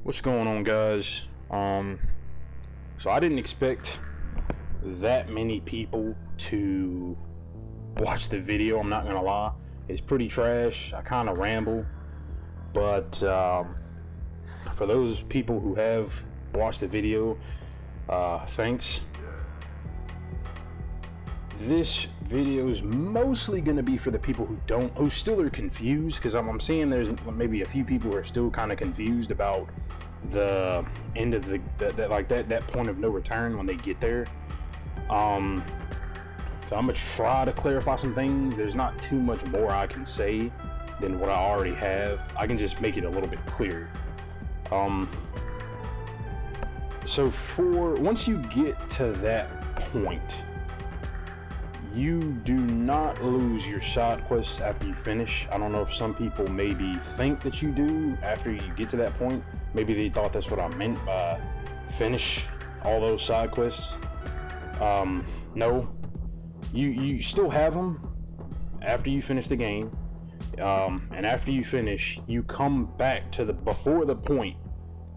What's going on, guys? So I didn't expect that many people to watch the video. I'm not gonna lie, it's pretty trash. I kind of ramble, but for those people who have watched the video, thanks. This video is mostly going to be for the people who still are confused, because I'm seeing there's maybe a few people who are still kind of confused about the end of that point of no return when they get there. So I'm gonna try to clarify some things. There's not too much more I can say than what I already have. I can just make it a little bit clearer. So once you get to that point, you do not lose your side quests after you finish. I don't know if some people maybe think that you do after you get to that point. Maybe they thought that's what I meant by finish all those side quests. No, you still have them after you finish the game. And after you finish, you come back to before the point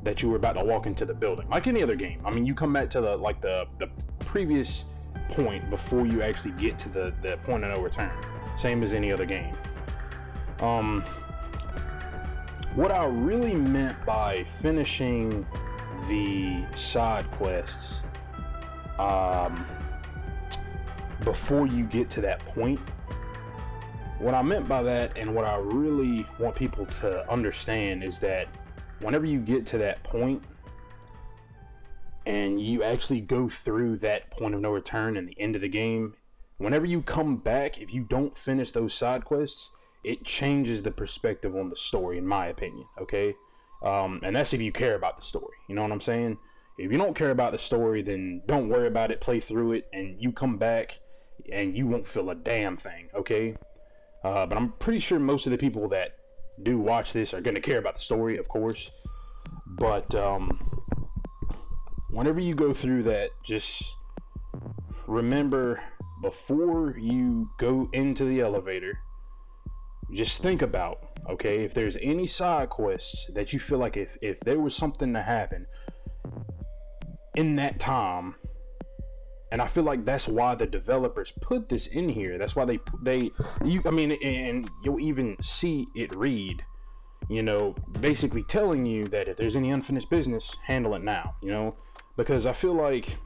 that you were about to walk into the building, like any other game. I mean, you come back to the previous point before you actually get to the point of no return, same as any other game. What I really meant by finishing the side quests before you get to that point, what I meant by that, and what I really want people to understand, is that whenever you get to that point and you actually go through that point of no return and the end of the game, whenever you come back, if you don't finish those side quests, it changes the perspective on the story, in my opinion, okay? And that's if you care about the story, you know what I'm saying? If you don't care about the story, then don't worry about it, play through it, and you come back and you won't feel a damn thing, okay? But I'm pretty sure most of the people that do watch this are going to care about the story, of course. But whenever you go through that, just remember, before you go into the elevator, just think about, okay, if there's any side quests that you feel like if there was something to happen in that time, and I feel like that's why the developers put this in here. That's why and you'll even see it read, basically telling you that if there's any unfinished business, handle it now, because I feel like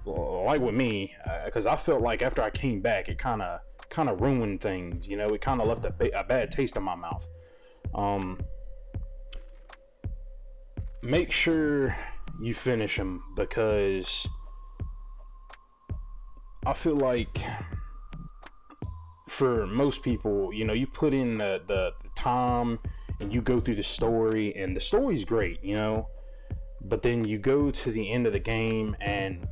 with me, because I felt like after I came back, it kind of ruined things, it kind of left a bad taste in my mouth. Make sure you finish them, because I feel like for most people, you put in the time and you go through the story, and the story's great, but then you go to the end of the game, and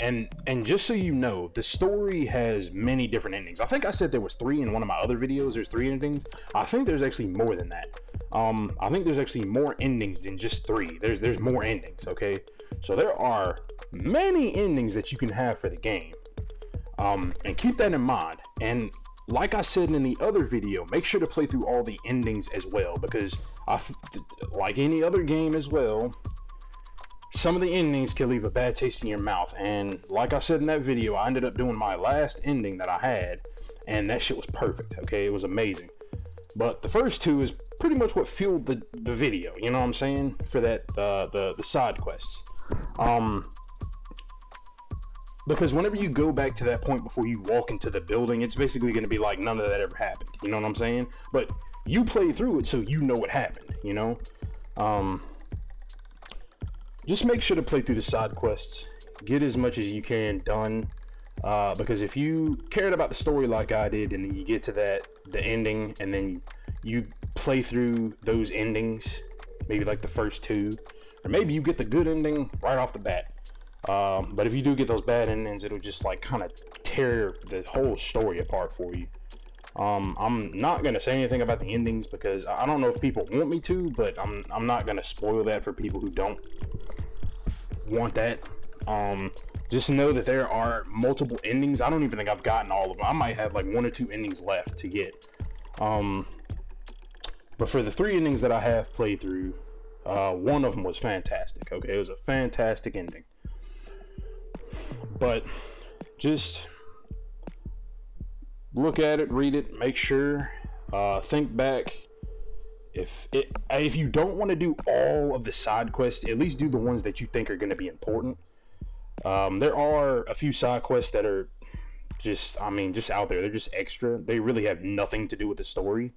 just so you know, the story has many different endings. I think I said there was 3 in one of my other videos. There's 3 endings. I think there's actually more than that. I think there's actually more endings than just 3. There's more endings, okay? So there are many endings that you can have for the game. And keep that in mind. And like I said in the other video, make sure to play through all the endings as well, because like any other game as well, some of the endings can leave a bad taste in your mouth. And like I said in that video, I ended up doing my last ending that I had, and that shit was perfect, okay? It was amazing. But the first 2 is pretty much what fueled the video, you know what I'm saying, for that the side quests. Because whenever you go back to that point before you walk into the building, it's basically going to be like none of that ever happened. You know what I'm saying? But you play through it so you know what happened, Just make sure to play through the side quests. Get as much as you can done. Because if you cared about the story like I did, and then you get to the ending, and then you play through those endings, maybe like the first 2, or maybe you get the good ending right off the bat. But if you do get those bad endings, it'll just like kind of tear the whole story apart for you. I'm not gonna say anything about the endings, because I don't know if people want me to, but I'm not gonna spoil that for people who don't want that. Just know that there are multiple endings. I don't even think I've gotten all of them. I might have like 1 or 2 endings left to get. But for the 3 endings that I have played through, One of them was fantastic. Okay, it was a fantastic ending. But just look at it, read it, make sure, think back. If you don't want to do all of the side quests, at least do the ones that you think are going to be important. There are a few side quests that are just out there. They're just extra. They really have nothing to do with the story.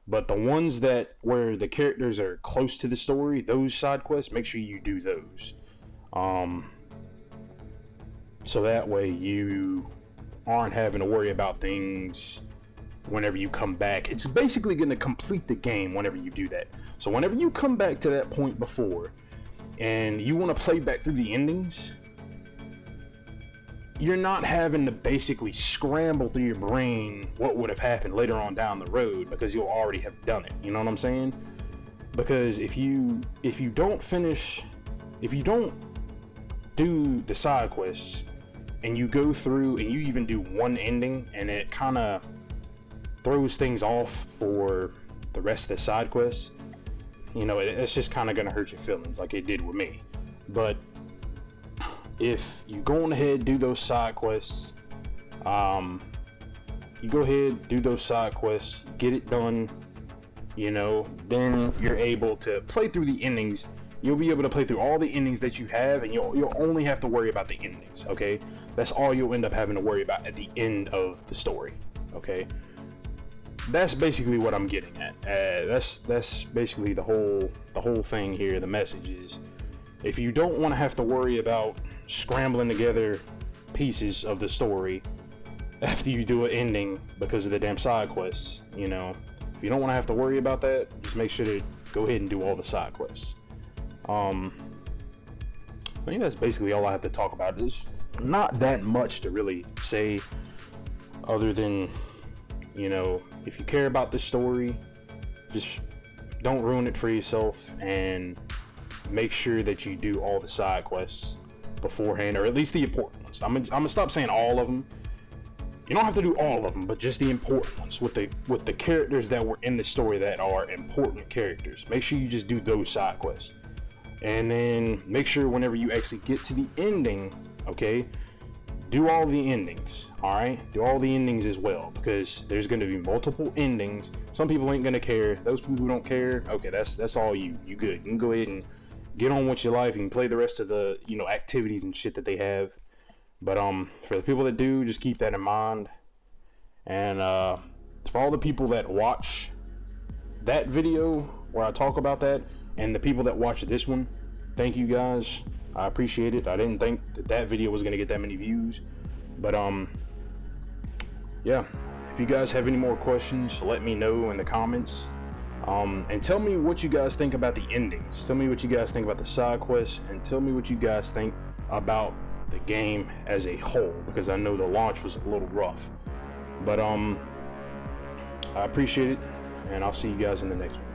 But the ones that where the characters are close to the story, those side quests, make sure you do those. So that way you aren't having to worry about things whenever you come back. It's basically going to complete the game whenever you do that. So whenever you come back to that point before and you want to play back through the endings, you're not having to basically scramble through your brain what would have happened later on down the road, because you'll already have done it. You know what I'm saying? Because if you don't do the side quests and you go through and you even do one ending and it kind of throws things off for the rest of the side quests, you know, it's just kind of gonna hurt your feelings like it did with me. But if you go on ahead, do those side quests, you go ahead, do those side quests, get it done, you know, then you're able to play through the endings. You'll be able to play through all the endings that you have, and you'll only have to worry about the endings. Okay, that's all you'll end up having to worry about at the end of the story. Okay, that's basically what I'm getting at. That's basically the whole thing here. The message is, if you don't want to have to worry about scrambling together pieces of the story after you do an ending because of the damn side quests, you know, if you don't want to have to worry about that, just make sure to go ahead and do all the side quests. I think that's basically all I have to talk about. There's not that much to really say other than, you know, if you care about the story, just don't ruin it for yourself, and make sure that you do all the side quests beforehand, or at least the important ones. I'm gonna stop saying all of them. You don't have to do all of them, but just the important ones with the characters that were in the story that are important characters. Make sure you just do those side quests, and then make sure whenever you actually get to the ending, okay, do all the endings. All right, do all the endings as well, because there's going to be multiple endings. Some people ain't gonna care. Those people who don't care, okay, that's all you good. You can go ahead and get on with your life. You can play the rest of the, you know, activities and shit that they have. But for the people that do, just keep that in mind. And for all the people that watch that video where I talk about that, and the people that watch this one, thank you guys. I appreciate it. I didn't think that video was gonna get that many views, but yeah. If you guys have any more questions, let me know in the comments. And tell me what you guys think about the endings. Tell me what you guys think about the side quests, and tell me what you guys think about the game as a whole, because I know the launch was a little rough. But I appreciate it, and I'll see you guys in the next one.